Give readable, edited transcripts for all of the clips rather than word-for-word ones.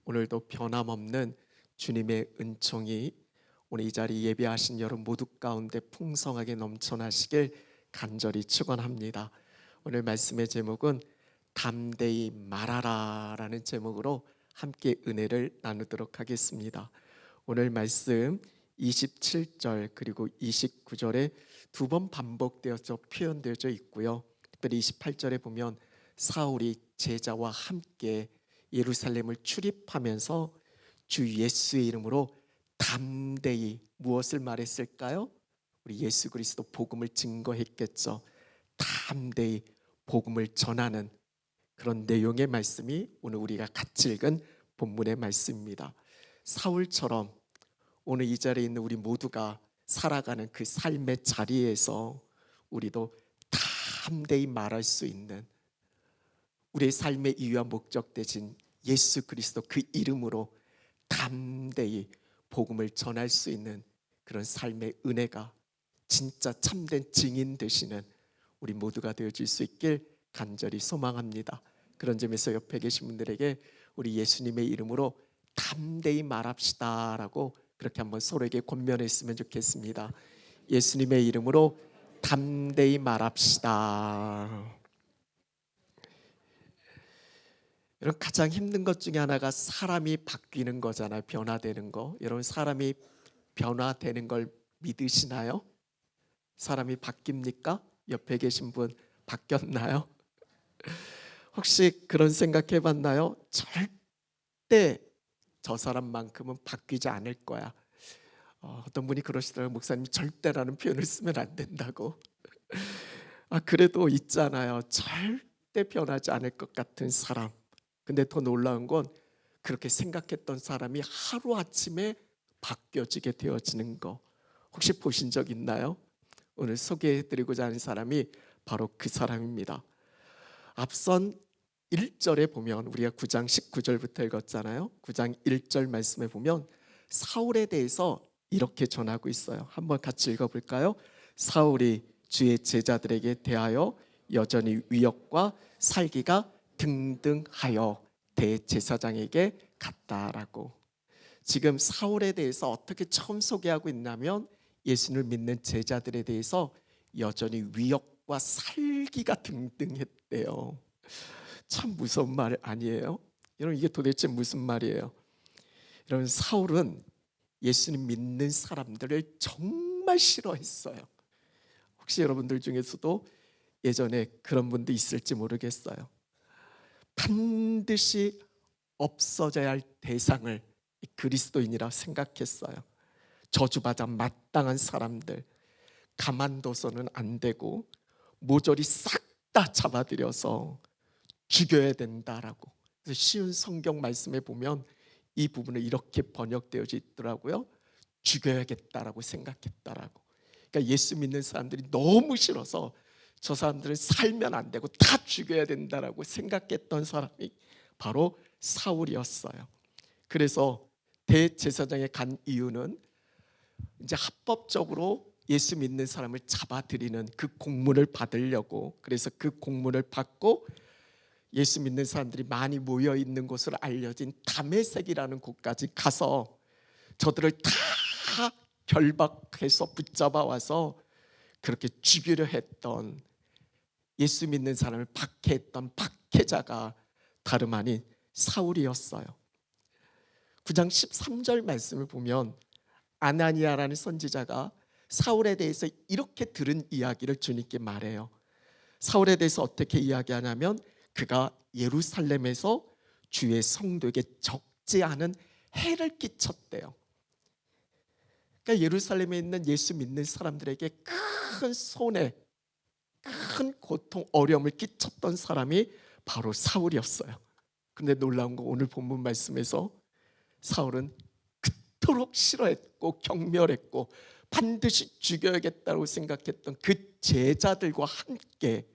오늘도 변함없는 주님의 은총이 오늘 이 자리 예배하신 여러분 모두 가운데 풍성하게 넘쳐나시길 간절히 축원합니다. 오늘 말씀의 제목은 담대히 말하라 라는 제목으로 함께 은혜를 나누도록 하겠습니다. 오늘 말씀 27절 그리고 29절에 두 번 반복되어서 표현되어져 있고요. 특별히 28절에 보면 사울이 제자와 함께 예루살렘을 출입하면서 주 예수의 이름으로 담대히 무엇을 말했을까요? 우리 예수 그리스도 복음을 증거했겠죠. 담대히 복음을 전하는 그런 내용의 말씀이 오늘 우리가 같이 읽은 본문의 말씀입니다. 사울처럼 오늘 이 자리에 있는 우리 모두가 살아가는 그 삶의 자리에서 우리도 담대히 말할 수 있는 우리의 삶의 이유와 목적 되신 예수 그리스도 그 이름으로 담대히 복음을 전할 수 있는 그런 삶의 은혜가 진짜 참된 증인 되시는 우리 모두가 되어질 수 있길 간절히 소망합니다. 그런 점에서 옆에 계신 분들에게 우리 예수님의 이름으로 담대히 말합시다 라고 그렇게 한번 서로에게 권면했으면 좋겠습니다. 예수님의 이름으로 담대히 말합시다. 여러분, 가장 힘든 것 중에 하나가 사람이 바뀌는 거잖아요. 변화되는 거. 여러분, 사람이 변화되는 걸 믿으시나요? 사람이 바뀝니까? 옆에 계신 분 바뀌었나요? 혹시 그런 생각해 봤나요? 절대 저 사람만큼은 바뀌지 않을 거야. 어떤 분이 그러시더라고요. 목사님, 절대라는 표현을 쓰면 안 된다고. 그래도 있잖아요. 절대 변하지 않을 것 같은 사람. 근데 더 놀라운 건 그렇게 생각했던 사람이 하루아침에 바뀌어지게 되어지는 거. 혹시 보신 적 있나요? 오늘 소개해드리고자 하는 사람이 바로 그 사람입니다. 앞선 1절에 보면 우리가 9장 19절부터 읽었잖아요. 9장 1절 말씀에 보면 사울에 대해서 이렇게 전하고 있어요. 한번 같이 읽어볼까요? 사울이 주의 제자들에게 대하여 여전히 위협과 살기가 등등하여 대제사장에게 갔다라고. 지금 사울에 대해서 어떻게 처음 소개하고 있냐면 예수를 믿는 제자들에 대해서 여전히 위협과 살기가 등등했대요. 참 무서운 말 아니에요? 여러분, 이게 도대체 무슨 말이에요? 여러분, 사울은 예수님 믿는 사람들을 정말 싫어했어요. 혹시 여러분들 중에서도 예전에 그런 분도 있을지 모르겠어요. 반드시 없어져야 할 대상을 그리스도인이라 생각했어요. 저주받아 마땅한 사람들 가만둬서는 안 되고 모조리 싹 다 잡아들여서 죽여야 된다라고. 그래서 쉬운 성경 말씀에 보면 이 부분을 이렇게 번역되어 있더라고요. 죽여야겠다라고 생각했다라고. 그러니까 예수 믿는 사람들이 너무 싫어서 저 사람들은 살면 안 되고 다 죽여야 된다라고 생각했던 사람이 바로 사울이었어요. 그래서 대제사장에 간 이유는 이제 합법적으로 예수 믿는 사람을 잡아들이는 그 공문을 받으려고. 그래서 그 공문을 받고 예수 믿는 사람들이 많이 모여 있는 곳으로 알려진 다메섹이라는 곳까지 가서 저들을 다 결박해서 붙잡아 와서 그렇게 죽이려 했던, 예수 믿는 사람을 박해했던 박해자가 다름 아닌 사울이었어요. 9장 13절 말씀을 보면 아나니아라는 선지자가 사울에 대해서 이렇게 들은 이야기를 주님께 말해요. 사울에 대해서 어떻게 이야기하냐면 그가 예루살렘에서 주의 성도에게 적지 않은 해를 끼쳤대요. 그러니까 예루살렘에 있는 예수 믿는 사람들에게 큰 손해, 큰 고통, 어려움을 끼쳤던 사람이 바로 사울이었어요. 그런데 놀라운 거 오늘 본문 말씀에서 사울은 그토록 싫어했고 경멸했고 반드시 죽여야겠다고 생각했던 그 제자들과 함께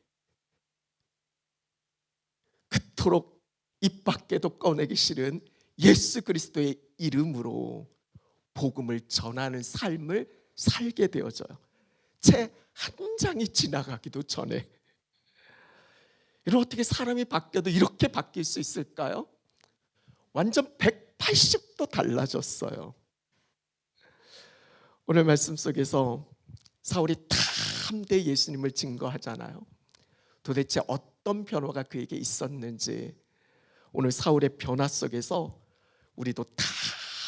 그토록 입 밖에도 꺼내기 싫은 예수 그리스도의 이름으로 복음을 전하는 삶을 살게 되어져요. 채 한 장이 지나가기도 전에. 이런 어떻게 사람이 바뀌어도 이렇게 바뀔 수 있을까요? 완전 180도 달라졌어요. 오늘 말씀 속에서 사울이 탐대 예수님을 증거하잖아요. 도대체 어떤 변화가 그에게 있었는지 오늘 사울의 변화 속에서 우리도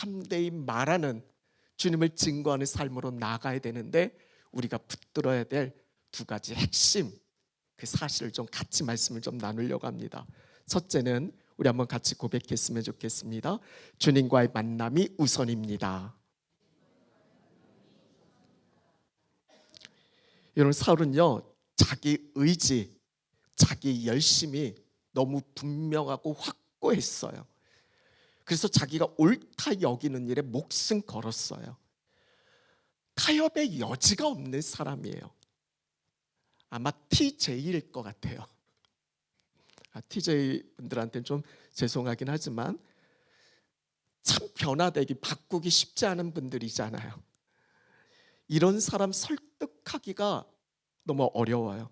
담대히 말하는 주님을 증거하는 삶으로 나아가야 되는데 우리가 붙들어야 될 두 가지 핵심 그 사실을 좀 같이 말씀을 좀 나누려고 합니다. 첫째는 우리 한번 같이 고백했으면 좋겠습니다. 주님과의 만남이 우선입니다. 여러분 사울은요 자기 의지, 자기 열심이 너무 분명하고 확고했어요. 그래서 자기가 옳다 여기는 일에 목숨 걸었어요. 타협의 여지가 없는 사람이에요. 아마 TJ일 것 같아요. TJ 분들한테는 좀 죄송하긴 하지만 참 변화되기 바꾸기 쉽지 않은 분들이잖아요. 이런 사람 설득하기가 너무 어려워요.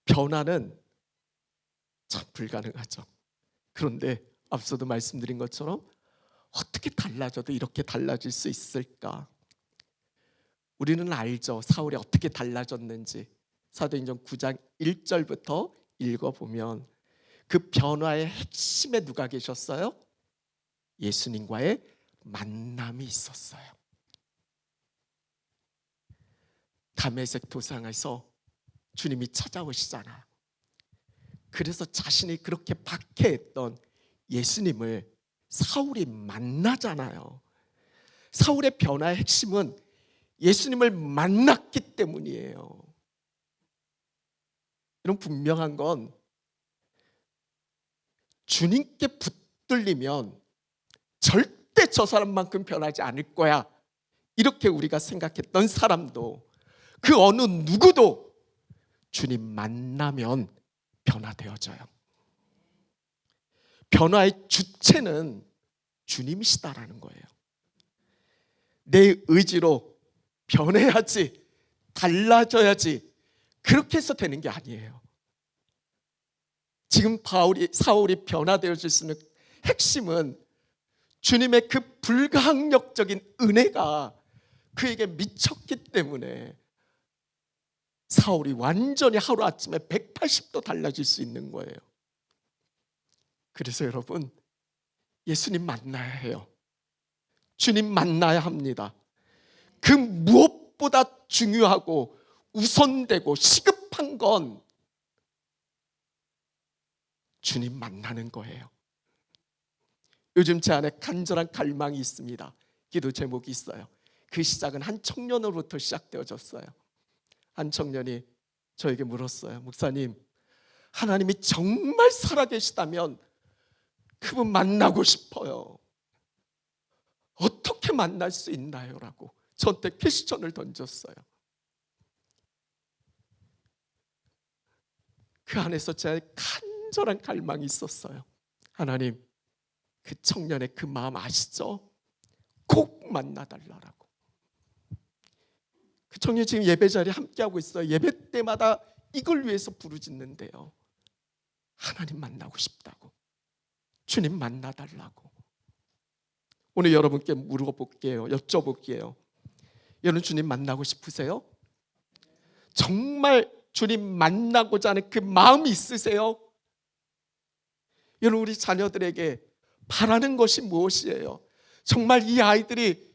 변화는 참 불가능하죠. 그런데 앞서도 말씀드린 것처럼 어떻게 달라져도 이렇게 달라질 수 있을까? 우리는 알죠. 사울이 어떻게 달라졌는지. 사도행전 9장 1절부터 읽어보면 그 변화의 핵심에 누가 계셨어요? 예수님과의 만남이 있었어요. 다메섹 도상에서 주님이 찾아오시잖아요. 그래서 자신이 그렇게 박해했던 예수님을 사울이 만나잖아요. 사울의 변화의 핵심은 예수님을 만났기 때문이에요. 이런 분명한 건 주님께 붙들리면 절대 저 사람만큼 변하지 않을 거야 이렇게 우리가 생각했던 사람도 그 어느 누구도 주님 만나면 변화되어져요. 변화의 주체는 주님이시다라는 거예요. 내 의지로 변해야지, 달라져야지 그렇게 해서 되는 게 아니에요. 지금 사울이 변화되어질 수 있는 핵심은 주님의 그 불가항력적인 은혜가 그에게 미쳤기 때문에 사울이 완전히 하루아침에 180도 달라질 수 있는 거예요. 그래서 여러분 예수님 만나야 해요. 주님 만나야 합니다. 그 무엇보다 중요하고 우선되고 시급한 건 주님 만나는 거예요. 요즘 제 안에 간절한 갈망이 있습니다. 기도 제목이 있어요. 그 시작은 한 청년으로부터 시작되어졌어요. 한 청년이 저에게 물었어요. 목사님, 하나님이 정말 살아계시다면 그분 만나고 싶어요. 어떻게 만날 수 있나요? 라고 저한테 퀘스천을 던졌어요. 그 안에서 제 간절한 갈망이 있었어요. 하나님, 그 청년의 그 마음 아시죠? 꼭 만나달라고. 그 청년이 지금 예배 자리에 함께하고 있어요. 예배 때마다 이걸 위해서 부르짖는데요. 하나님 만나고 싶다고. 주님 만나달라고. 오늘 여러분께 물어볼게요. 여쭤볼게요. 여러분 주님 만나고 싶으세요? 정말 주님 만나고자 하는 그 마음이 있으세요? 여러분 우리 자녀들에게 바라는 것이 무엇이에요? 정말 이 아이들이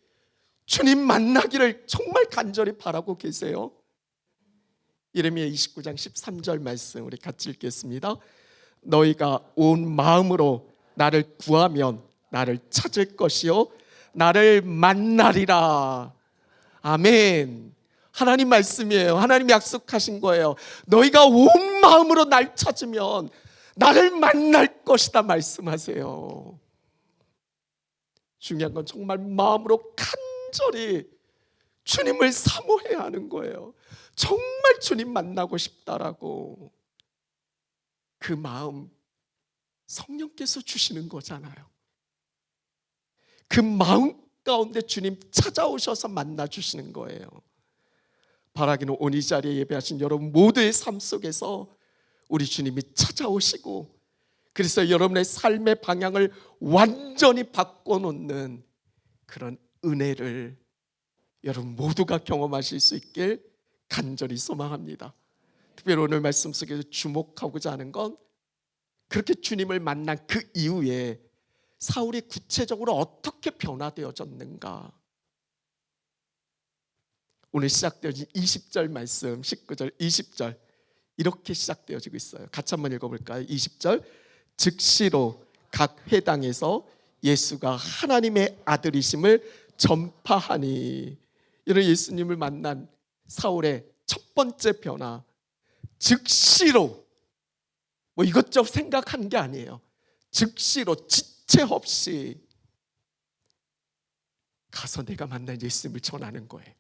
주님 만나기를 정말 간절히 바라고 계세요? 예레미야 29장 13절 말씀 우리 같이 읽겠습니다. 너희가 온 마음으로 나를 구하면 나를 찾을 것이요 나를 만나리라. 아멘. 하나님 말씀이에요. 하나님 약속하신 거예요. 너희가 온 마음으로 날 찾으면 나를 만날 것이다 말씀하세요. 중요한 건 정말 마음으로 간절히 주님을 사모해야 하는 거예요. 정말 주님 만나고 싶다라고. 그 마음 성령께서 주시는 거잖아요. 그 마음 가운데 주님 찾아오셔서 만나 주시는 거예요. 바라기는 오늘 이 자리에 예배하신 여러분 모두의 삶 속에서 우리 주님이 찾아오시고 그래서 여러분의 삶의 방향을 완전히 바꿔놓는 그런 은혜를 여러분 모두가 경험하실 수 있길 간절히 소망합니다. 특별히 오늘 말씀 속에서 주목하고자 하는 건 그렇게 주님을 만난 그 이후에 사울이 구체적으로 어떻게 변화되어졌는가. 오늘 시작되어진 20절 말씀, 19절, 20절 이렇게 시작되어지고 있어요. 같이 한번 읽어볼까요? 20절, 즉시로 각 회당에서 예수가 하나님의 아들이심을 전파하니. 이런 예수님을 만난 사울의 첫 번째 변화, 즉시로, 뭐 이것저것 생각한 게 아니에요. 즉시로 지체 없이 가서 내가 만난 예수님을 전하는 거예요.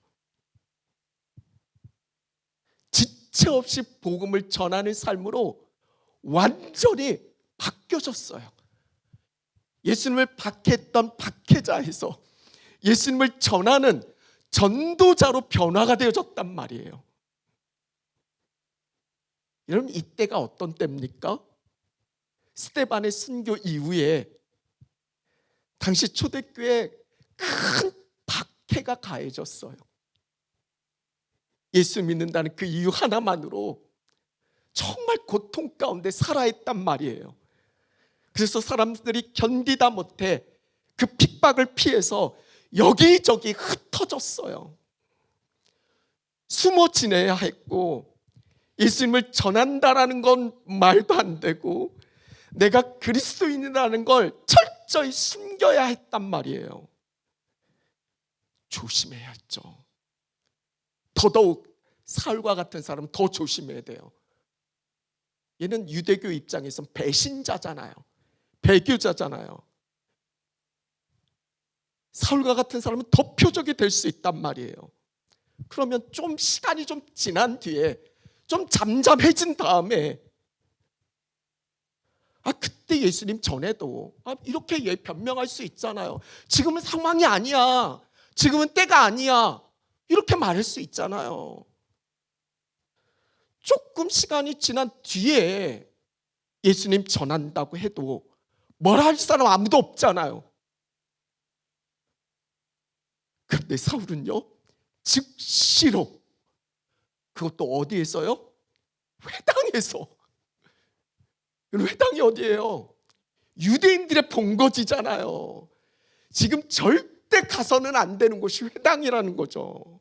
지체 없이 복음을 전하는 삶으로 완전히 바뀌어졌어요. 예수님을 박해했던 박해자에서 예수님을 전하는 전도자로 변화가 되어졌단 말이에요. 여러분, 이때가 어떤 때입니까? 스데반의 순교 이후에 당시 초대교회에 큰 박해가 가해졌어요. 예수 믿는다는 그 이유 하나만으로 정말 고통 가운데 살아있단 말이에요. 그래서 사람들이 견디다 못해 그 핍박을 피해서 여기저기 흩어졌어요. 숨어 지내야 했고, 예수님을 전한다라는 건 말도 안 되고, 내가 그리스도인이라는 걸 철저히 숨겨야 했단 말이에요. 조심해야 했죠. 더더욱 사울과 같은 사람은 더 조심해야 돼요. 얘는 유대교 입장에선 배신자잖아요. 배교자잖아요. 사울과 같은 사람은 더 표적이 될 수 있단 말이에요. 그러면 좀 시간이 좀 지난 뒤에 좀 잠잠해진 다음에 그때 예수님 전에도 이렇게 변명할 수 있잖아요. 지금은 상황이 아니야. 지금은 때가 아니야. 이렇게 말할 수 있잖아요. 조금 시간이 지난 뒤에 예수님 전한다고 해도 뭐라 할 사람 아무도 없잖아요. 그런데 사울은요, 즉시로, 그것도 어디에서요? 회당에서. 회당이 어디예요? 유대인들의 본거지잖아요. 지금 절대 가서는 안 되는 곳이 회당이라는 거죠.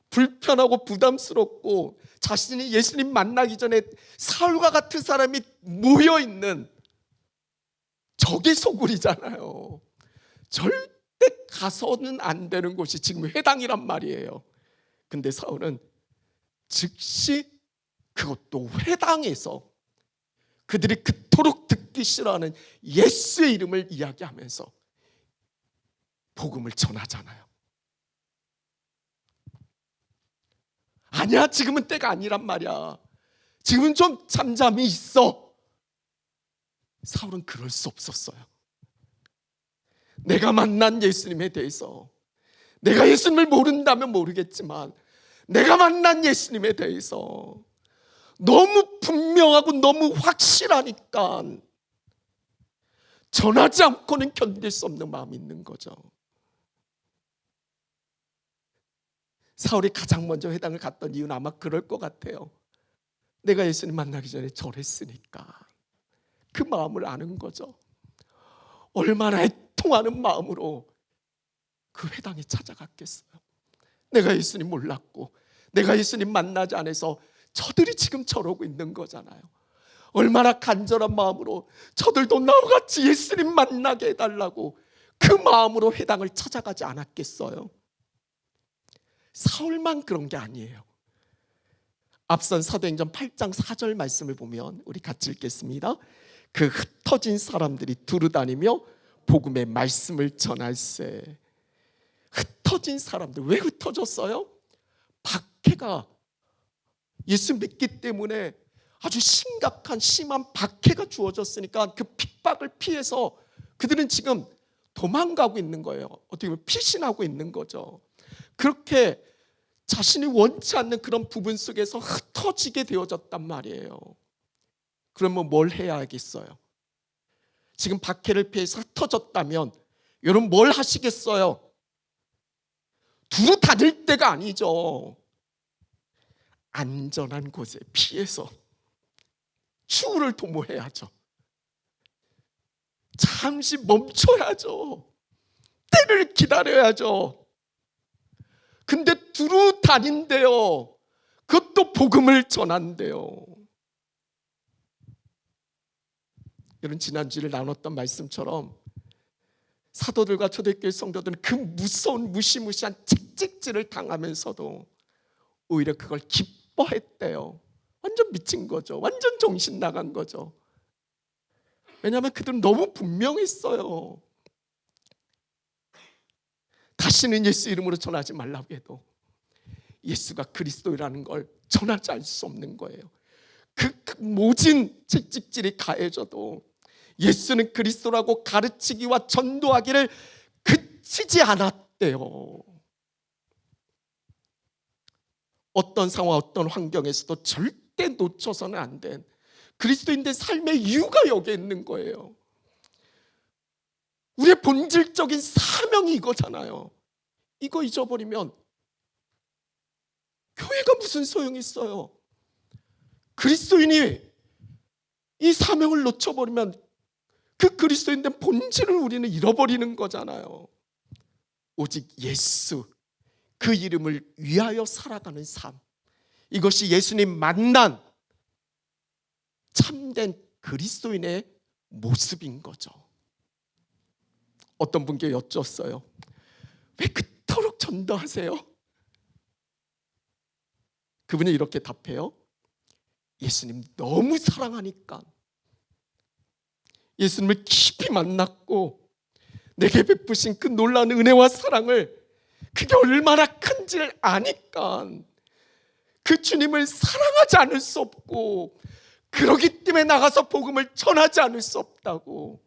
불편하고 부담스럽고 자신이 예수님 만나기 전에 사울과 같은 사람이 모여있는 적의 소굴이잖아요. 절대 가서는 안 되는 곳이 지금 회당이란 말이에요. 근데 사울은 즉시 그것도 회당에서 그들이 그토록 듣기 싫어하는 예수의 이름을 이야기하면서 복음을 전하잖아요. 아니야, 지금은 때가 아니란 말이야. 지금은 좀 잠잠히 있어. 사울은 그럴 수 없었어요. 내가 만난 예수님에 대해서, 내가 예수님을 모른다면 모르겠지만 내가 만난 예수님에 대해서 너무 분명하고 너무 확실하니까 전하지 않고는 견딜 수 없는 마음이 있는 거죠. 사울이 가장 먼저 회당을 갔던 이유는 아마 그럴 것 같아요. 내가 예수님 만나기 전에 저랬으니까. 그 마음을 아는 거죠. 얼마나 애통하는 마음으로 그 회당에 찾아갔겠어요. 내가 예수님 몰랐고 내가 예수님 만나지 않아서 저들이 지금 저러고 있는 거잖아요. 얼마나 간절한 마음으로 저들도 나와 같이 예수님 만나게 해달라고 그 마음으로 회당을 찾아가지 않았겠어요. 사울만 그런 게 아니에요. 앞선 사도행전 8장 4절 말씀을 보면 우리 같이 읽겠습니다. 그 흩어진 사람들이 두루다니며 복음의 말씀을 전할세. 흩어진 사람들, 왜 흩어졌어요? 박해가, 예수 믿기 때문에 아주 심각한 심한 박해가 주어졌으니까 그 핍박을 피해서 그들은 지금 도망가고 있는 거예요. 어떻게 보면 피신하고 있는 거죠. 그렇게 자신이 원치 않는 그런 부분 속에서 흩어지게 되어졌단 말이에요. 그러면 뭘 해야 하겠어요? 지금 박해를 피해서 흩어졌다면 여러분 뭘 하시겠어요? 두루 다닐 때가 아니죠. 안전한 곳에 피해서 추후를 도모해야죠. 잠시 멈춰야죠. 때를 기다려야죠. 근데 두루 다닌대요. 그것도 복음을 전한대요. 여러분 지난주에 나눴던 말씀처럼 사도들과 초대교회 성도들은 그 무서운 무시무시한 채찍질을 당하면서도 오히려 그걸 기뻐했대요. 완전 미친 거죠. 완전 정신 나간 거죠. 왜냐하면 그들은 너무 분명했어요. 다시는 예수 이름으로 전하지 말라고 해도 예수가 그리스도라는 걸 전하지 않을 수 없는 거예요. 그 모진 채찍질이 가해져도 예수는 그리스도라고 가르치기와 전도하기를 그치지 않았대요. 어떤 상황, 어떤 환경에서도 절대 놓쳐서는 안 된 그리스도인의 삶의 이유가 여기에 있는 거예요. 우리의 본질적인 사명이 이거잖아요. 이거 잊어버리면 교회가 무슨 소용이 있어요? 그리스도인이 이 사명을 놓쳐버리면 그 그리스도인의 본질을 우리는 잃어버리는 거잖아요. 오직 예수, 그 이름을 위하여 살아가는 삶, 이것이 예수님 만난 참된 그리스도인의 모습인 거죠. 어떤 분께 여쭸어요. 왜 그토록 전도하세요? 그분이 이렇게 답해요. 예수님 너무 사랑하니까. 예수님을 깊이 만났고 내게 베푸신 그 놀라운 은혜와 사랑을, 그게 얼마나 큰지를 아니까 그 주님을 사랑하지 않을 수 없고, 그러기 때문에 나가서 복음을 전하지 않을 수 없다고.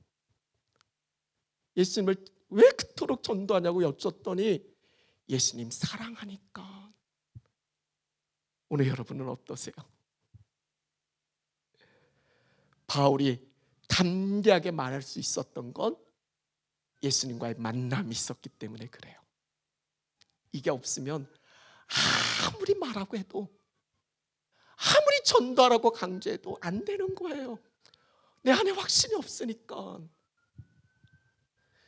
예수님을 왜 그토록 전도하냐고 여쭸더니 예수님 사랑하니까. 오늘 여러분은 어떠세요? 바울이 담대하게 말할 수 있었던 건 예수님과의 만남이 있었기 때문에 그래요. 이게 없으면 아무리 말하고 해도, 아무리 전도하라고 강조해도 안 되는 거예요. 내 안에 확신이 없으니까.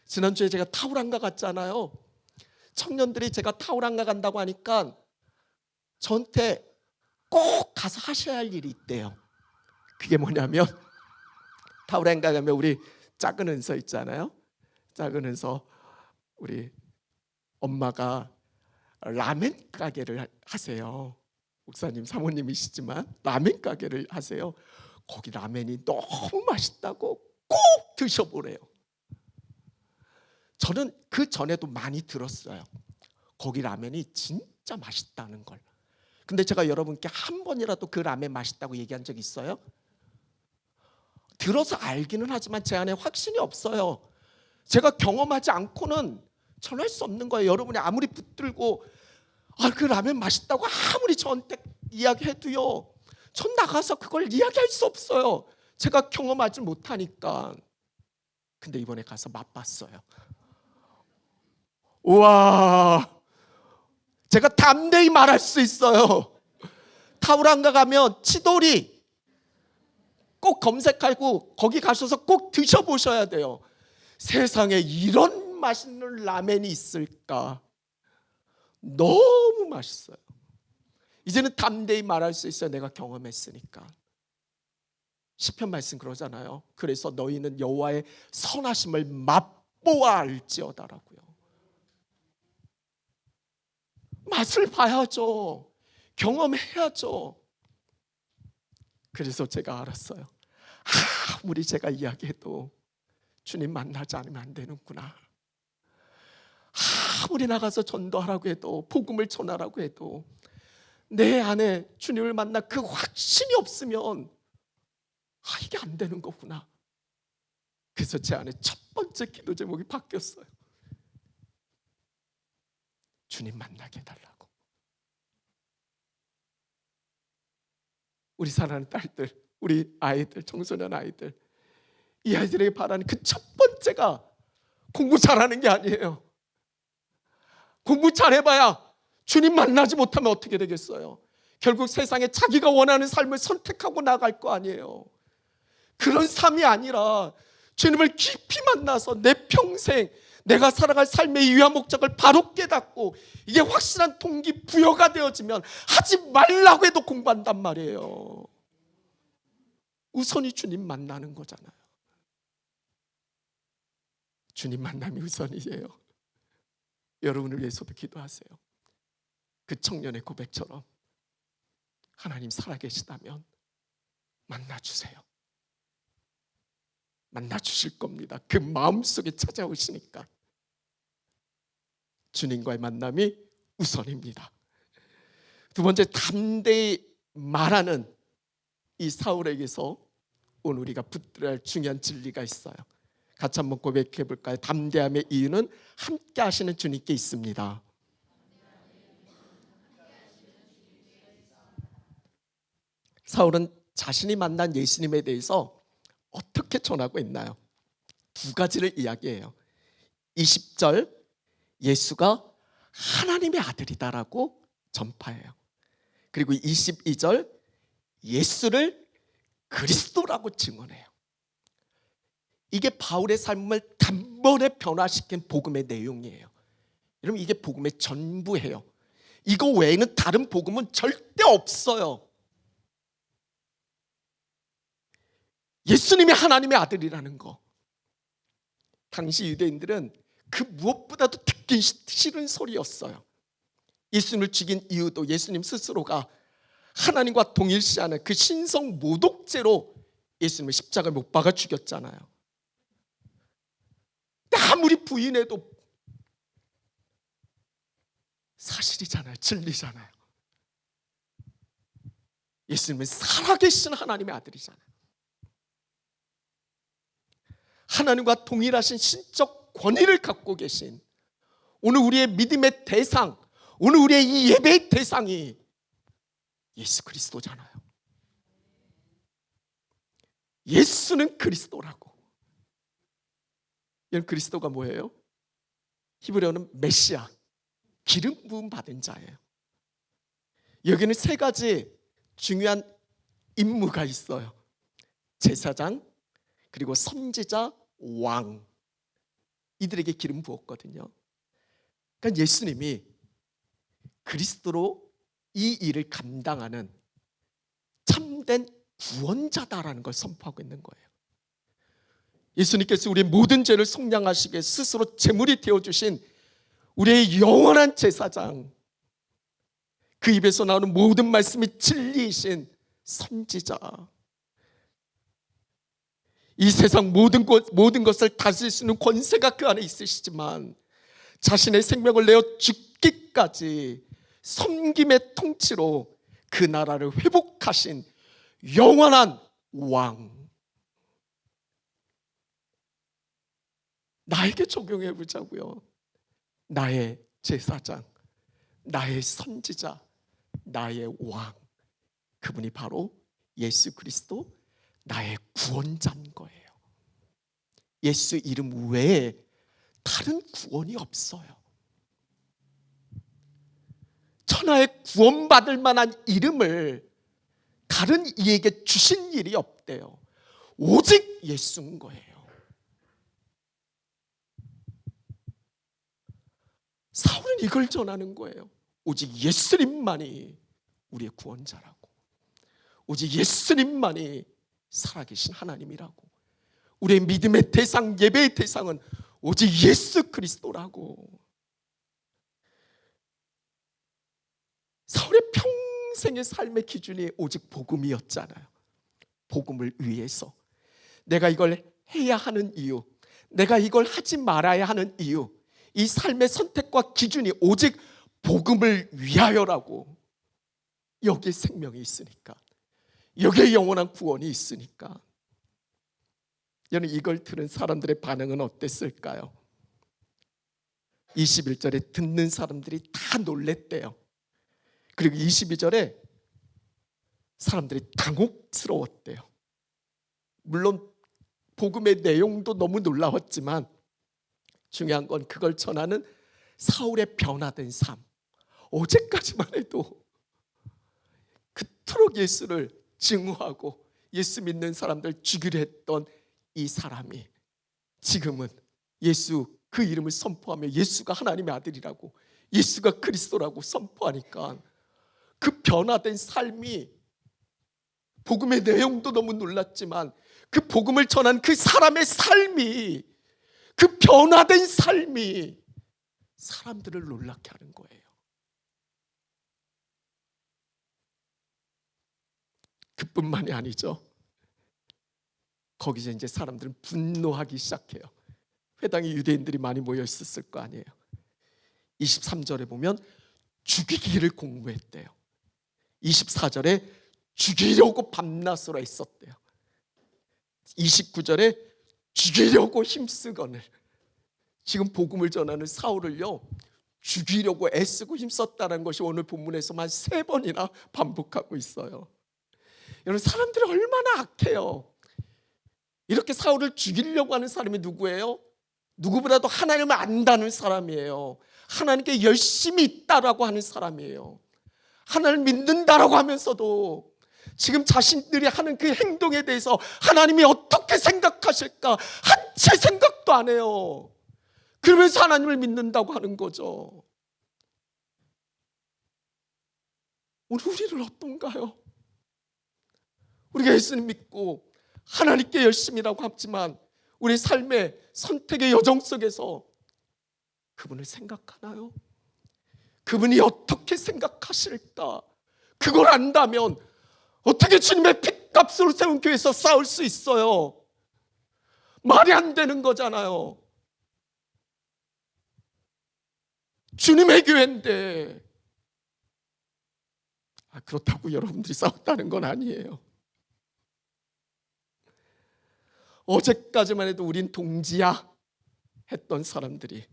지난주에 제가 타우랑가 갔잖아요. 청년들이 제가 타우랑가 간다고 하니까 저한테 꼭 가서 하셔야 할 일이 있대요. 그게 뭐냐면, 타우랑가 가면 우리 작은 은서 있잖아요. 작은 은서 우리 엄마가 라멘 가게를 하세요. 목사님 사모님이시지만 라멘 가게를 하세요. 거기 라멘이 너무 맛있다고 꼭 드셔보래요. 저는 그 전에도 많이 들었어요. 거기 라멘이 진짜 맛있다는 걸. 근데 제가 여러분께 한 번이라도 그 라멘 맛있다고 얘기한 적 있어요? 들어서 알기는 하지만 제 안에 확신이 없어요. 제가 경험하지 않고는 전할 수 없는 거예요. 여러분이 아무리 붙들고 그 라면 맛있다고 아무리 저한테 이야기해도요, 전 나가서 그걸 이야기할 수 없어요. 제가 경험하지 못하니까. 근데 이번에 가서 맛봤어요. 우와, 제가 담대히 말할 수 있어요. 타우랑가 가면 치돌이 꼭 검색하고 거기 가셔서 꼭 드셔보셔야 돼요. 세상에 이런 맛있는 라멘이 있을까? 너무 맛있어요. 이제는 담대히 말할 수 있어요. 내가 경험했으니까. 시편 말씀 그러잖아요. 그래서 너희는 여호와의 선하심을 맛보아 알지어다라고요. 맛을 봐야죠. 경험해야죠. 그래서 제가 알았어요. 아무리 제가 이야기해도 주님 만나지 않으면 안 되는구나. 아무리 나가서 전도하라고 해도, 복음을 전하라고 해도 내 안에 주님을 만나 그 확신이 없으면 이게 안 되는 거구나. 그래서 제 안에 첫 번째 기도 제목이 바뀌었어요. 주님 만나게 해달라고. 우리 사랑하는 딸들, 우리 아이들, 청소년 아이들, 이 아이들에게 바라는 그 첫 번째가 공부 잘하는 게 아니에요. 공부 잘해봐야 주님 만나지 못하면 어떻게 되겠어요? 결국 세상에 자기가 원하는 삶을 선택하고 나갈 거 아니에요. 그런 삶이 아니라 주님을 깊이 만나서 내 평생 내가 살아갈 삶의 이유와 목적을 바로 깨닫고 이게 확실한 동기부여가 되어지면 하지 말라고 해도 공부한단 말이에요. 우선이 주님 만나는 거잖아요. 주님 만남이 우선이에요. 여러분을 위해서도 기도하세요. 그 청년의 고백처럼 하나님 살아계시다면 만나주세요. 만나주실 겁니다. 그 마음속에 찾아오시니까. 주님과의 만남이 우선입니다. 두 번째, 담대히 말하는 이 사울에게서 오늘 우리가 붙들어야 할 중요한 진리가 있어요. 같이 한번 고백해 볼까요? 담대함의 이유는 함께 하시는 주님께 있습니다. 사울은 자신이 만난 예수님에 대해서 어떻게 전하고 있나요? 두 가지를 이야기해요. 20절, 예수가 하나님의 아들이다라고 전파해요. 그리고 22절, 예수를 그리스도라고 증언해요. 이게 바울의 삶을 단번에 변화시킨 복음의 내용이에요. 여러분, 이게 복음의 전부예요. 이거 외에는 다른 복음은 절대 없어요. 예수님이 하나님의 아들이라는 거, 당시 유대인들은 그 무엇보다도 듣기 싫은 소리였어요. 예수님을 죽인 이유도 예수님 스스로가 하나님과 동일시하는 그 신성 모독죄로 예수님을 십자가에 못 박아 죽였잖아요. 아무리 부인해도 사실이잖아요. 진리잖아요. 예수님은 살아계신 하나님의 아들이잖아요. 하나님과 동일하신 신적 권위를 갖고 계신, 오늘 우리의 믿음의 대상, 오늘 우리의 이 예배의 대상이 예수 그리스도잖아요. 예수는 그리스도라고. 이런 그리스도가 뭐예요? 히브리어는 메시아, 기름 부음 받은 자예요. 여기는 세 가지 중요한 임무가 있어요. 제사장, 그리고 선지자, 왕, 이들에게 기름 부었거든요. 그러니까 예수님이 그리스도로 이 일을 감당하는 참된 구원자다라는 걸 선포하고 있는 거예요. 예수님께서 우리의 모든 죄를 속량하시게 스스로 제물이 되어주신 우리의 영원한 제사장, 그 입에서 나오는 모든 말씀이 진리이신 선지자, 이 세상 모든 것을 다스릴 수 있는 권세가 그 안에 있으시지만 자신의 생명을 내어 죽기까지 섬김의 통치로 그 나라를 회복하신 영원한 왕, 나에게 적용해 보자고요. 나의 제사장, 나의 선지자, 나의 왕, 그분이 바로 예수 그리스도, 나의 구원자인 거예요. 예수 이름 외에 다른 구원이 없어요. 천하에 구원받을 만한 이름을 다른 이에게 주신 일이 없대요. 오직 예수인 거예요. 사울은 이걸 전하는 거예요. 오직 예수님만이 우리의 구원자라고, 오직 예수님만이 살아계신 하나님이라고, 우리의 믿음의 대상, 예배의 대상은 오직 예수 그리스도라고. 사울의 평생의 삶의 기준이 오직 복음이었잖아요. 복음을 위해서, 내가 이걸 해야 하는 이유, 내가 이걸 하지 말아야 하는 이유, 이 삶의 선택과 기준이 오직 복음을 위하여라고. 여기에 생명이 있으니까, 여기에 영원한 구원이 있으니까. 여러분, 이걸 들은 사람들의 반응은 어땠을까요? 21절에 듣는 사람들이 다 놀랬대요. 그리고 22절에 사람들이 당혹스러웠대요. 물론 복음의 내용도 너무 놀라웠지만 중요한 건 그걸 전하는 사울의 변화된 삶. 어제까지만 해도 그토록 예수를 증오하고 예수 믿는 사람들 죽이려 했던 이 사람이 지금은 예수 그 이름을 선포하며 예수가 하나님의 아들이라고 예수가 그리스도라고 선포하니까 그 변화된 삶이 복음의 내용도 너무 놀랐지만 그 복음을 전한 그 사람의 삶이 그 변화된 삶이 사람들을 놀랍게 하는 거예요. 그뿐만이 아니죠. 거기서 이제 사람들은 분노하기 시작해요. 회당에 유대인들이 많이 모여 있었을 거 아니에요. 23절에 보면 죽이기를 공모했대요. 24절에 죽이려고 밤낮으로 애썼대요. 29절에 죽이려고 힘쓰거늘. 지금 복음을 전하는 사울을요 죽이려고 애쓰고 힘썼다는 것이 오늘 본문에서만 3번이나 반복하고 있어요. 여러분, 사람들이 얼마나 악해요. 이렇게 사울을 죽이려고 하는 사람이 누구예요? 누구보다도 하나님을 안다는 사람이에요. 하나님께 열심히 있다라고 하는 사람이에요. 하나님을 믿는다라고 하면서도 지금 자신들이 하는 그 행동에 대해서 하나님이 어떻게 생각하실까 한 채 생각도 안 해요. 그러면서 하나님을 믿는다고 하는 거죠. 오늘 우리는 어떤가요? 우리가 예수님 믿고 하나님께 열심이라고 하지만 우리 삶의 선택의 여정 속에서 그분을 생각하나요? 그분이 어떻게 생각하실까? 그걸 안다면 어떻게 주님의 핏값으로 세운 교회에서 싸울 수 있어요? 말이 안 되는 거잖아요. 주님의 교회인데. 그렇다고 여러분들이 싸웠다는 건 아니에요. 어제까지만 해도 우린 동지야 했던 사람들이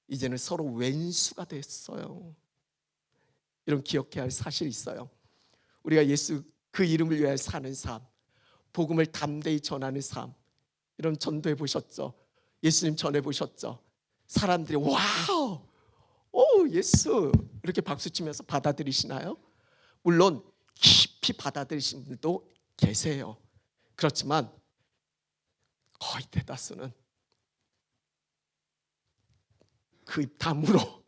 이제는 서로 왼수가 됐어요. 이런 기억해야 할 사실이 있어요. 우리가 예수 그 이름을 위하여 사는 삶, 복음을 담대히 전하는 삶, 이런 전도해 보셨죠? 예수님 전해 보셨죠? 사람들이 와우, 오 예수 이렇게 박수치면서 받아들이시나요? 물론 깊이 받아들이신 분들도 계세요. 그렇지만 거의 대다수는 그 입 다물어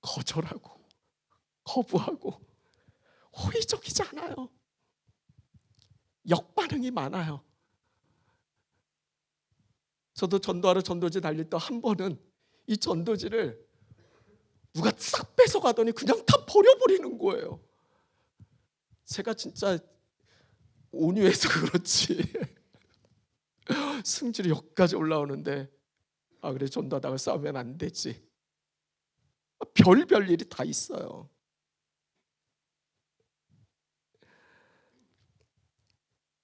거절하고 거부하고 호의적이지 않아요. 역반응이 많아요. 저도 전도하러 전도지 달릴 때 한 번은 이 전도지를 누가 싹 뺏어가더니 그냥 다 버려버리는 거예요. 제가 진짜 온유해서 그렇지 승질이 여기까지 올라오는데 그래 전도하다가 싸우면 안 되지. 별별 일이 다 있어요.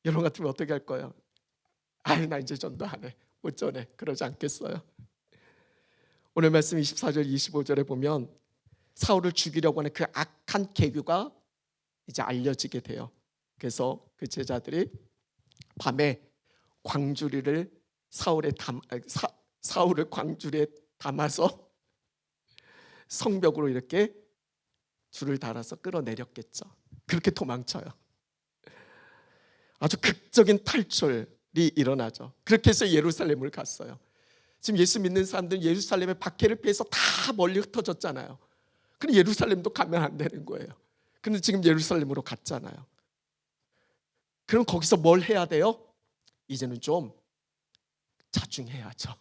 여러분 같으면 어떻게 할 거예요? 나 이제 전도 안 해. 못 전해. 그러지 않겠어요? 오늘 말씀 24절 25절에 보면 사울을 죽이려고 하는 그 악한 계교가 이제 알려지게 돼요. 그래서 그 제자들이 밤에 광주리를 사울을 광주리에 담아서 성벽으로 이렇게 줄을 달아서 끌어내렸겠죠. 그렇게 도망쳐요. 아주 극적인 탈출이 일어나죠. 그렇게 해서 예루살렘을 갔어요. 지금 예수 믿는 사람들은 예루살렘의 박해를 피해서 다 멀리 흩어졌잖아요. 근데 예루살렘도 가면 안 되는 거예요. 근데 지금 예루살렘으로 갔잖아요. 그럼 거기서 뭘 해야 돼요? 이제는 좀 자중해야죠.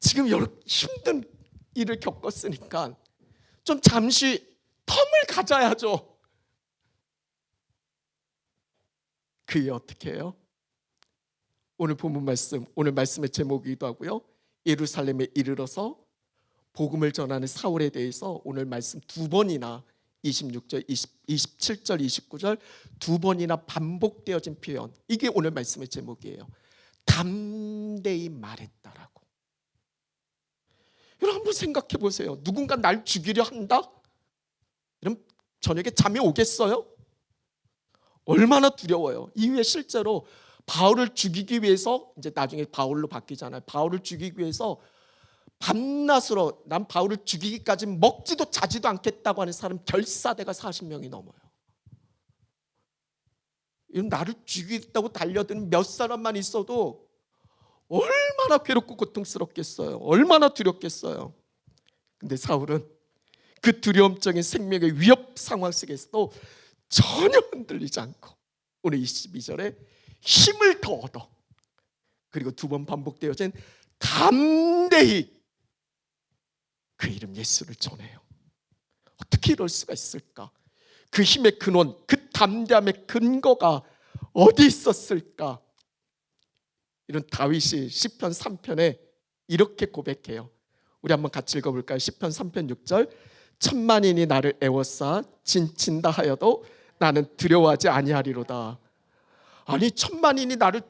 지금 이렇게 힘든 일을 겪었으니까 좀 잠시 텀을 가져야죠. 그게 어떻게 해요? 오늘 본문 말씀, 오늘 말씀의 제목이기도 하고요. 예루살렘에 이르러서 복음을 전하는 사울에 대해서 오늘 말씀 2번이나 26절, 27절, 29절 2번이나 반복되어진 표현, 이게 오늘 말씀의 제목이에요. 담대히 말했다라고. 여러분 한번 생각해 보세요. 누군가 날 죽이려 한다? 그럼 저녁에 잠이 오겠어요? 얼마나 두려워요. 이후에 실제로 바울을 죽이기 위해서, 이제 나중에 바울로 바뀌잖아요. 바울을 죽이기 위해서 밤낮으로 난 바울을 죽이기까지 먹지도 자지도 않겠다고 하는 사람 결사대가 40명이 넘어요. 이런 나를 죽이겠다고 달려드는 몇 사람만 있어도 얼마나 괴롭고 고통스럽겠어요. 얼마나 두렵겠어요. 근데 사울은 그 두려움적인 생명의 위협 상황 속에서도 전혀 흔들리지 않고 오늘 22절에 힘을 더 얻어, 그리고 두 번 반복되어진 담대히 그 이름 예수를 전해요. 어떻게 이럴 수가 있을까? 그 힘의 근원, 그 담대함의 근거가 어디 있었을까? 이런 다윗이 시편 3편에 이렇게 고백해요. 우리 한번 같이 읽어볼까요? 시편 3편 6절. 천만인이 나를 애워싸 진친다 하여도 나는 두려워하지 아니하리로다. 아니 천만인이 나를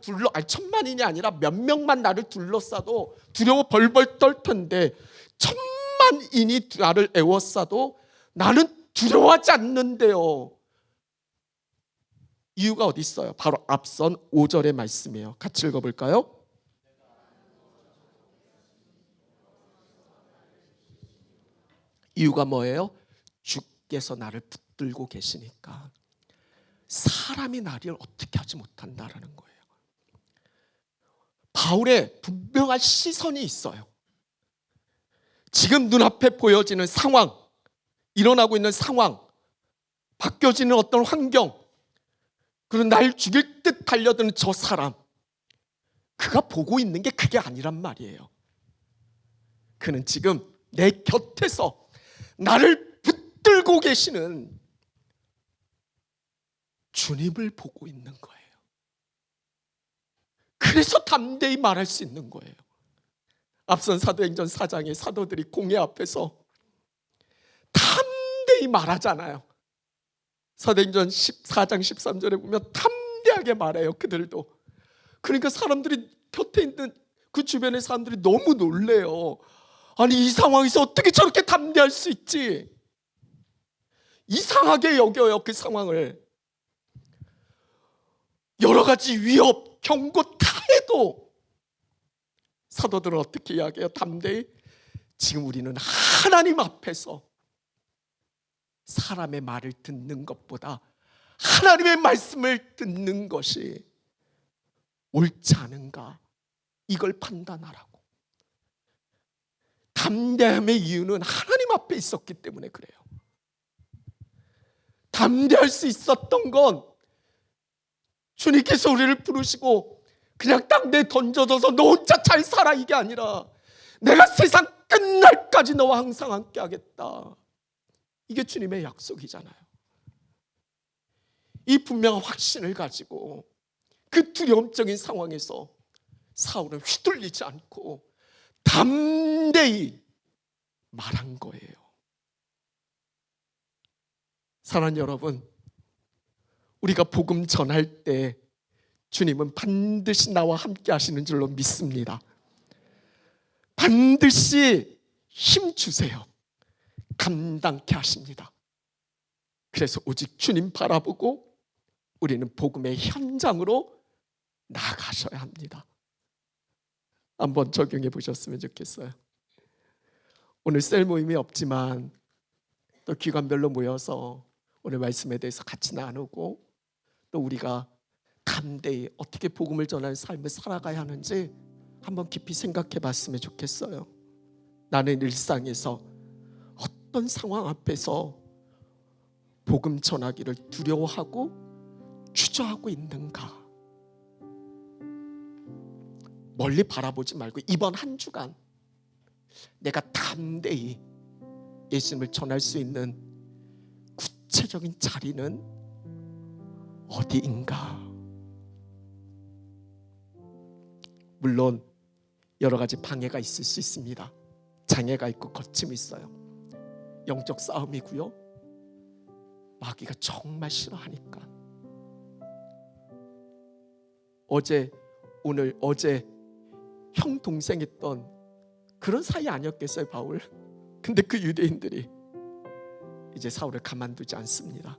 천만인이 아니라 몇 명만 나를 둘러싸도 두려워 벌벌 떨 텐데 천만인이 나를 애워싸도 나는 두려워하지 않는데요. 이유가 어디 있어요? 바로 앞선 5절의 말씀이에요. 같이 읽어볼까요? 이유가 뭐예요? 주께서 나를 붙들고 계시니까. 사람이 나를 어떻게 하지 못한다라는 거예요. 바울의 분명한 시선이 있어요. 지금 눈앞에 보여지는 상황, 일어나고 있는 상황, 바뀌어지는 어떤 환경, 그리고 날 죽일 듯 달려드는 저 사람, 그가 보고 있는 게 그게 아니란 말이에요. 그는 지금 내 곁에서 나를 붙들고 계시는 주님을 보고 있는 거예요. 그래서 담대히 말할 수 있는 거예요. 앞선 사도행전 4장의 사도들이 공회 앞에서 담대히 말하잖아요. 사도행전 14장 13절에 보면 담대하게 말해요. 그들도. 그러니까 사람들이 곁에 있는 그 주변의 사람들이 너무 놀래요. 아니 이 상황에서 어떻게 저렇게 담대할 수 있지? 이상하게 여겨요. 그 상황을. 여러 가지 위협, 경고 다 해도 사도들은 어떻게 이야기해요? 담대히. 지금 우리는 하나님 앞에서 사람의 말을 듣는 것보다 하나님의 말씀을 듣는 것이 옳지 않은가, 이걸 판단하라고. 담대함의 이유는 하나님 앞에 있었기 때문에 그래요. 담대할 수 있었던 건 주님께서 우리를 부르시고 그냥 땅에 던져져서 너 혼자 잘 살아 이게 아니라 내가 세상 끝날까지 너와 항상 함께 하겠다. 이게 주님의 약속이잖아요. 이 분명한 확신을 가지고 그 두려움적인 상황에서 사울은 휘둘리지 않고 담대히 말한 거예요. 사랑하는 여러분, 우리가 복음 전할 때 주님은 반드시 나와 함께 하시는 줄로 믿습니다. 반드시 힘 주세요. 감당케 하십니다. 그래서 오직 주님 바라보고 우리는 복음의 현장으로 나가셔야 합니다. 한번 적용해 보셨으면 좋겠어요. 오늘 셀 모임이 없지만 또 기관별로 모여서 오늘 말씀에 대해서 같이 나누고 또 우리가 담대히 어떻게 복음을 전하는 삶을 살아가야 하는지 한번 깊이 생각해 봤으면 좋겠어요. 나는 일상에서 어떤 상황 앞에서 복음 전하기를 두려워하고 주저하고 있는가? 멀리 바라보지 말고 이번 한 주간 내가 담대히 예수님을 전할 수 있는 구체적인 자리는 어디인가? 물론 여러 가지 방해가 있을 수 있습니다. 장애가 있고 거침이 있어요. 영적 싸움이고요. 마귀가 정말 싫어하니까. 어제 형 동생 했던 그런 사이 아니었겠어요, 바울? 근데 그 유대인들이 이제 사울을 가만두지 않습니다.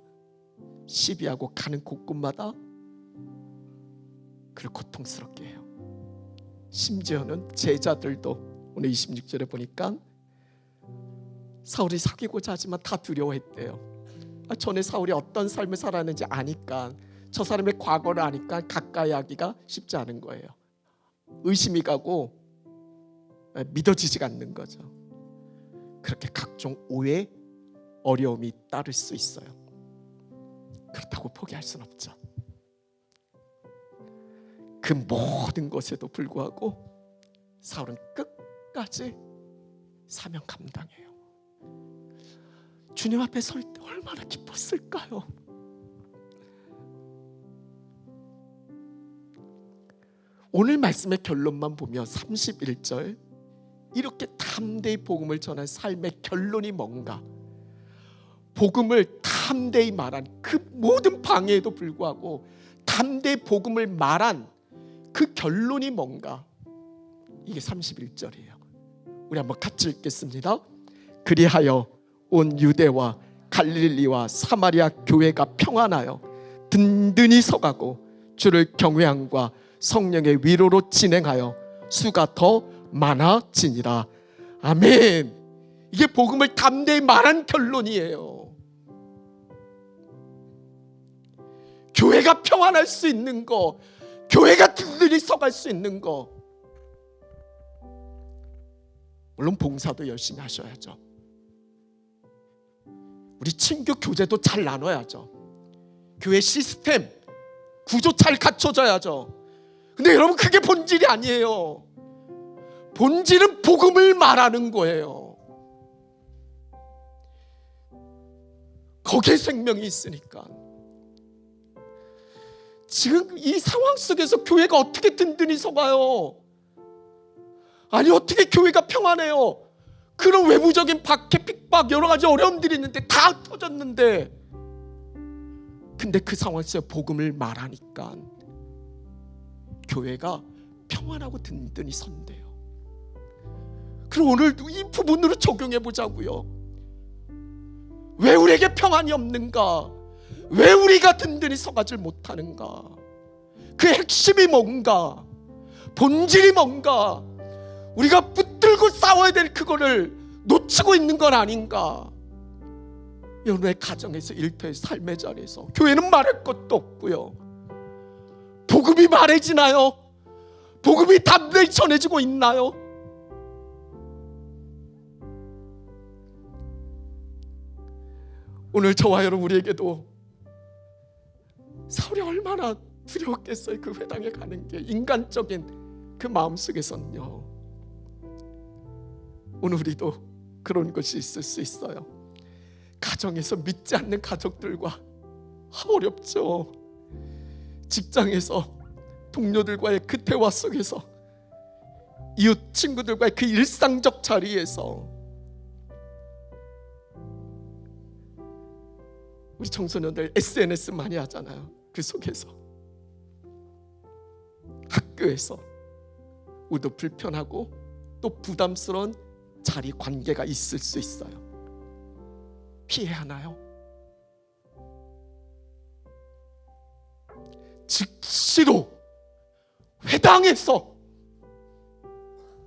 시비하고 가는 곳곳마다 그를 고통스럽게 해요. 심지어는 제자들도 오늘 26절에 보니까 사울이 사귀고자 하지만 다 두려워했대요. 전에 사울이 어떤 삶을 살았는지 아니까, 저 사람의 과거를 아니까 가까이 하기가 쉽지 않은 거예요. 의심이 가고 믿어지지가 않는 거죠. 그렇게 각종 오해, 어려움이 따를 수 있어요. 그렇다고 포기할 수는 없죠. 그 모든 것에도 불구하고 사울은 끝까지 사명 감당해요. 주님 앞에 설 때 얼마나 기뻤을까요? 오늘 말씀의 결론만 보면 31절, 이렇게 담대히 복음을 전한 삶의 결론이 뭔가, 복음을 담대히 말한 그 모든 방해에도 불구하고 담대히 복음을 말한 그 결론이 뭔가, 이게 31절이에요. 우리 한번 같이 읽겠습니다. 그리하여 온 유대와 갈릴리와 사마리아 교회가 평안하여 든든히 서가고 주를 경외함과 성령의 위로로 진행하여 수가 더 많아지니라. 아멘. 이게 복음을 담대히 말한 결론이에요. 교회가 평안할 수 있는 거, 교회가 든든히 서갈 수 있는 거, 물론 봉사도 열심히 하셔야죠. 우리 친교 교제도 잘 나눠야죠. 교회 시스템, 구조 잘 갖춰져야죠. 근데 여러분, 그게 본질이 아니에요. 본질은 복음을 말하는 거예요. 거기에 생명이 있으니까. 지금 이 상황 속에서 교회가 어떻게 든든히 서가요? 아니, 어떻게 교회가 평안해요? 그런 외부적인 박해, 핍박, 여러 가지 어려움들이 있는데, 다 터졌는데, 근데 그 상황에서 복음을 말하니까 교회가 평안하고 든든히 선대요. 그럼 오늘도 이 부분으로 적용해 보자고요. 왜 우리에게 평안이 없는가? 왜 우리가 든든히 서가질 못하는가? 그 핵심이 뭔가? 본질이 뭔가? 우리가 붙들고 싸워야 될 그거를 놓치고 있는 건 아닌가? 여러분의 가정에서, 일터에서, 삶의 자리에서 교회는 말할 것도 없고요. 복음이 말해지나요? 복음이 담대히 전해지고 있나요? 오늘 저와 여러분, 우리에게도 사울이 얼마나 두려웠겠어요. 그 회당에 가는 게, 인간적인 그 마음속에서는요. 오늘 우리도 그런 것이 있을 수 있어요. 가정에서 믿지 않는 가족들과 어렵죠. 직장에서 동료들과의 그 대화 속에서, 이웃 친구들과의 그 일상적 자리에서, 우리 청소년들 SNS 많이 하잖아요. 그 속에서, 학교에서 우리도 불편하고 또 부담스러운 자리 관계가 있을 수 있어요. 피해야 하나요? 즉시로 회당에서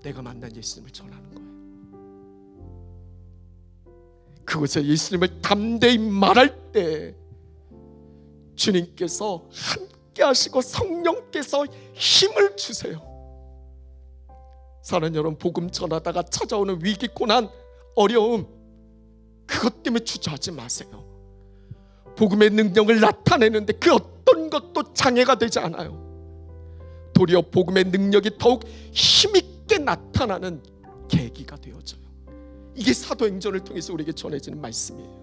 내가 만난 예수님을 전하는 거예요. 그곳에 예수님을 담대히 말할 때 주님께서 함께 하시고 성령께서 힘을 주세요. 사랑하는 여러분, 복음 전하다가 찾아오는 위기, 고난, 어려움, 그것 때문에 주저하지 마세요. 복음의 능력을 나타내는데 그 어떤 것도 장애가 되지 않아요. 도리어 복음의 능력이 더욱 힘있게 나타나는 계기가 되어져요. 이게 사도행전을 통해서 우리에게 전해지는 말씀이에요.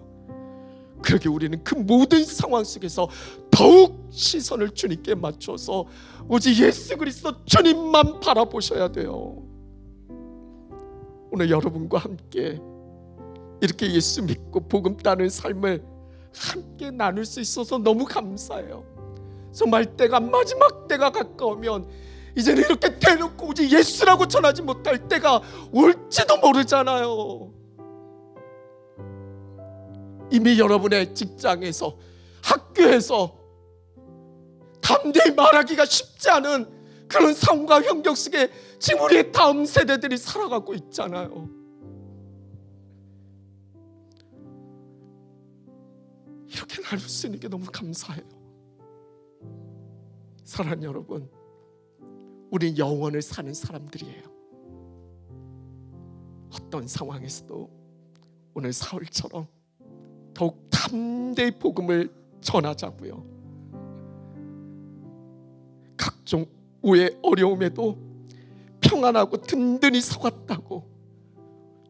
그러게 우리는 그 모든 상황 속에서 더욱 시선을 주님께 맞춰서 오직 예수 그리스도 주님만 바라보셔야 돼요. 오늘 여러분과 함께 이렇게 예수 믿고 복음 따르는 삶을 함께 나눌 수 있어서 너무 감사해요. 정말 때가, 마지막 때가 가까우면 이제는 이렇게 대놓고 오직 예수라고 전하지 못할 때가 올지도 모르잖아요. 이미 여러분의 직장에서 학교에서 담대히 말하기가 쉽지 않은 그런 상황과 환경 속에 지금 우리의 다음 세대들이 살아가고 있잖아요. 이렇게 나눌 수 있는 게 너무 감사해요. 사랑하는 여러분, 우린 영원을 사는 사람들이에요. 어떤 상황에서도 오늘 사울처럼 더욱 담대히 복음을 전하자고요. 각종 오해 어려움에도 평안하고 든든히 서갔다고,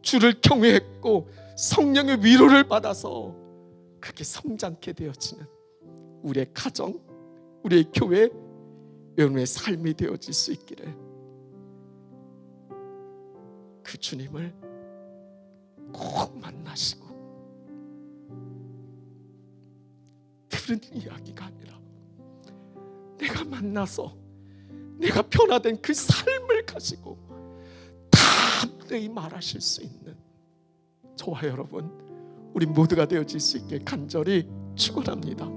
주를 경외했고 성령의 위로를 받아서 그렇게 성장케 되어지는 우리의 가정, 우리의 교회, 여러분의 삶이 되어질 수 있기를, 그 주님을 꼭 만나시고 들은 이야기가 아니라 내가 만나서 내가 변화된 그 삶을 가지고 담대히 말하실 수 있는 저와 여러분, 우리 모두가 되어질 수 있게 간절히 축원합니다.